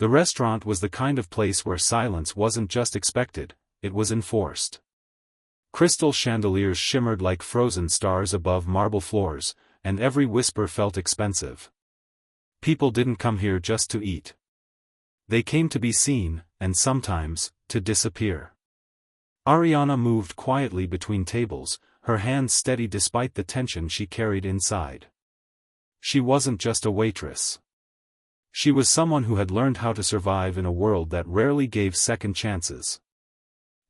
The restaurant was the kind of place where silence wasn't just expected, it was enforced. Crystal chandeliers shimmered like frozen stars above marble floors, and every whisper felt expensive. People didn't come here just to eat. They came to be seen, and sometimes, to disappear. Ariana moved quietly between tables, her hands steady despite the tension she carried inside. She wasn't just a waitress. She was someone who had learned how to survive in a world that rarely gave second chances.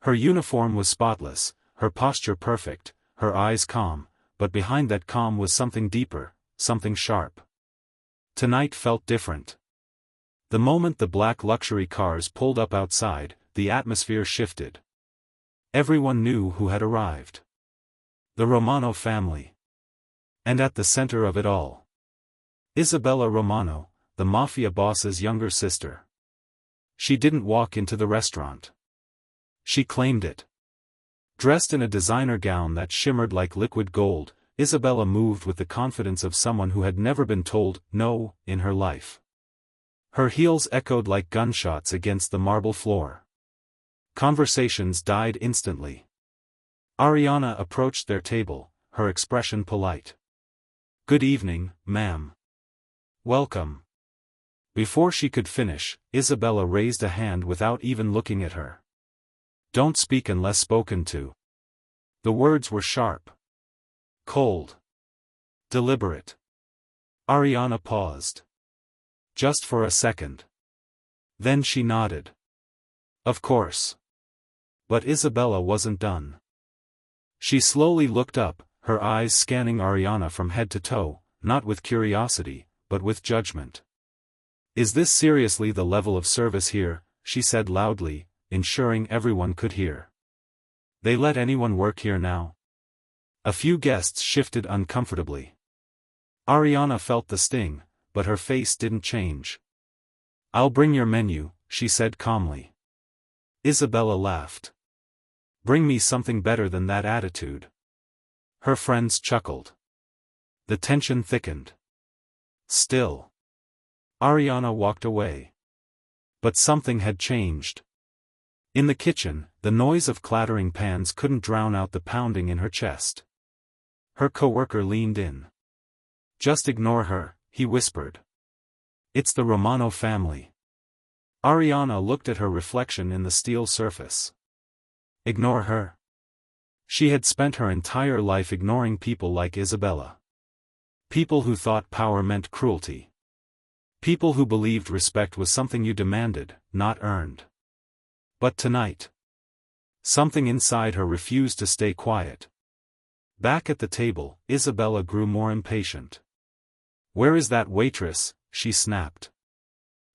Her uniform was spotless, her posture perfect, her eyes calm, but behind that calm was something deeper, something sharp. Tonight felt different. The moment the black luxury cars pulled up outside, the atmosphere shifted. Everyone knew who had arrived. The Romano family. And at the center of it all, Isabella Romano, the Mafia boss's younger sister. She didn't walk into the restaurant. She claimed it. Dressed in a designer gown that shimmered like liquid gold, Isabella moved with the confidence of someone who had never been told no in her life. Her heels echoed like gunshots against the marble floor. Conversations died instantly. Ariana approached their table, her expression polite. "Good evening, ma'am. Welcome." Before she could finish, Isabella raised a hand without even looking at her. "Don't speak unless spoken to." The words were sharp. Cold. Deliberate. Ariana paused. Just for a second. Then she nodded. Of course. But Isabella wasn't done. She slowly looked up, her eyes scanning Ariana from head to toe, not with curiosity, but with judgment. "Is this seriously the level of service here?" she said loudly, ensuring everyone could hear. "They let anyone work here now?" A few guests shifted uncomfortably. Ariana felt the sting, but her face didn't change. "I'll bring your menu," she said calmly. Isabella laughed. "Bring me something better than that attitude." Her friends chuckled. The tension thickened. Still, Ariana walked away. But something had changed. In the kitchen, the noise of clattering pans couldn't drown out the pounding in her chest. Her coworker leaned in. "Just ignore her," he whispered. "It's the Romano family." Ariana looked at her reflection in the steel surface. Ignore her? She had spent her entire life ignoring people like Isabella. People who thought power meant cruelty. People who believed respect was something you demanded, not earned. But tonight, something inside her refused to stay quiet. Back at the table, Isabella grew more impatient. "Where is that waitress?" she snapped.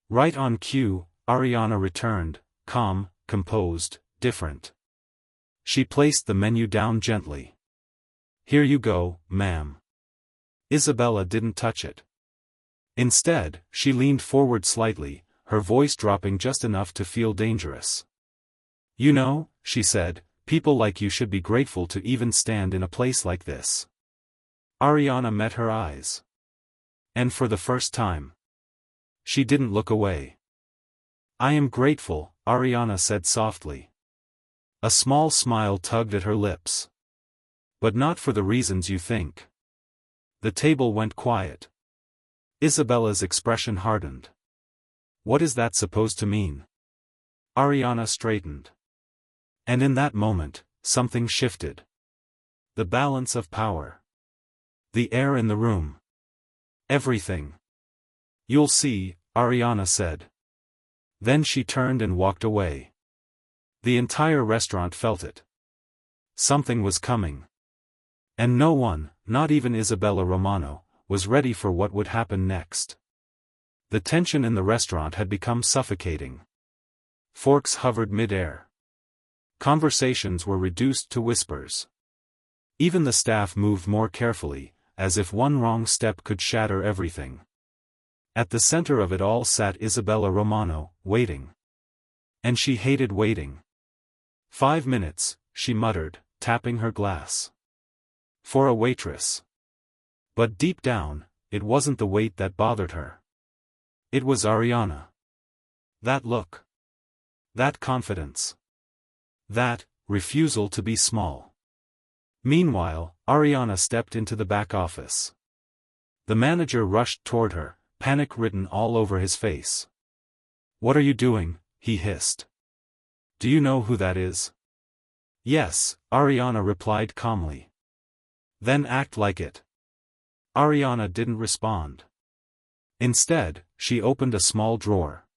Right on cue, Ariana returned, calm, composed, different. She placed the menu down gently. "Here you go, ma'am." Isabella didn't touch it. Instead, she leaned forward slightly, her voice dropping just enough to feel dangerous. "You know," she said, "people like you should be grateful to even stand in a place like this." Ariana met her eyes. And for the first time, she didn't look away. "I am grateful," Ariana said softly. A small smile tugged at her lips. "But not for the reasons you think." The table went quiet. Isabella's expression hardened. "What is that supposed to mean?" Ariana straightened. And in that moment, something shifted. The balance of power. The air in the room. Everything. "You'll see," Ariana said. Then she turned and walked away. The entire restaurant felt it. Something was coming. And no one, not even Isabella Romano, was ready for what would happen next. The tension in the restaurant had become suffocating. Forks hovered mid-air. Conversations were reduced to whispers. Even the staff moved more carefully, as if one wrong step could shatter everything. At the center of it all sat Isabella Romano, waiting. And she hated waiting. 5 minutes, she muttered, tapping her glass. For a waitress. But deep down, it wasn't the wait that bothered her. It was Ariana. That look. That confidence. That refusal to be small. Meanwhile, Ariana stepped into the back office. The manager rushed toward her, panic written all over his face. "What are you doing?" he hissed. "Do you know who that is?" "Yes," Ariana replied calmly. "Then act like it." Ariana didn't respond. Instead, she opened a small drawer.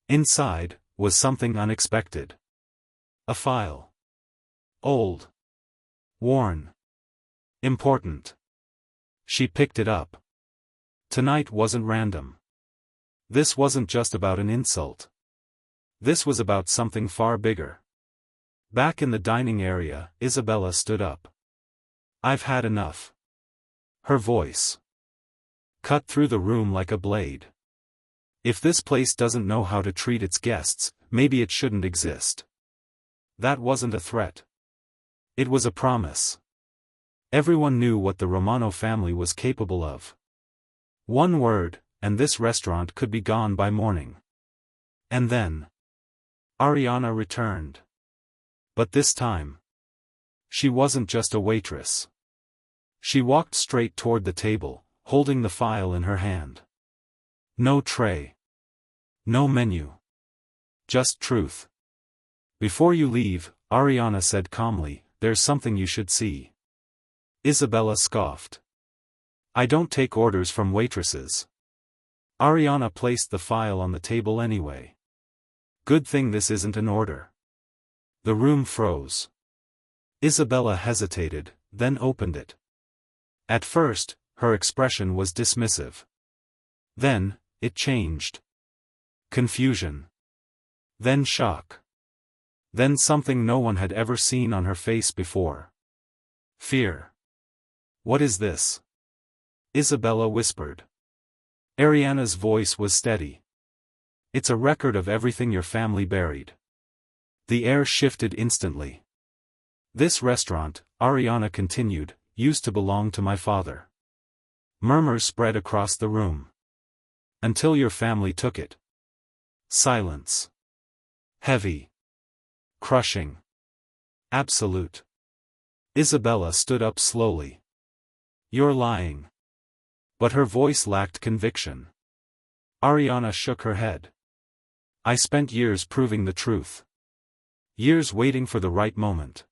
Inside was something unexpected. A file. Old. Worn. Important. She picked it up. Tonight wasn't random. This wasn't just about an insult. This was about something far bigger. Back in the dining area, Isabella stood up. "I've had enough." Her voice cut through the room like a blade. "If this place doesn't know how to treat its guests, maybe it shouldn't exist." That wasn't a threat. It was a promise. Everyone knew what the Romano family was capable of. One word, and this restaurant could be gone by morning. And then Ariana returned. But this time, she wasn't just a waitress. She walked straight toward the table, holding the file in her hand. No tray. No menu. Just truth. "Before you leave," Ariana said calmly, "there's something you should see." Isabella scoffed. "I don't take orders from waitresses." Ariana placed the file on the table anyway. "Good thing this isn't an order." The room froze. Isabella hesitated, then opened it. At first, her expression was dismissive. Then, it changed. Confusion. Then shock. Then something no one had ever seen on her face before. Fear. "What is this?" Isabella whispered. Ariana's voice was steady. "It's a record of everything your family buried." The air shifted instantly. "This restaurant," Ariana continued, "used to belong to my father." Murmurs spread across the room. "Until your family took it." Silence. Heavy. Crushing. Absolute. Isabella stood up slowly. "You're lying." But her voice lacked conviction. Ariana shook her head. "I spent years proving the truth. Years waiting for the right moment.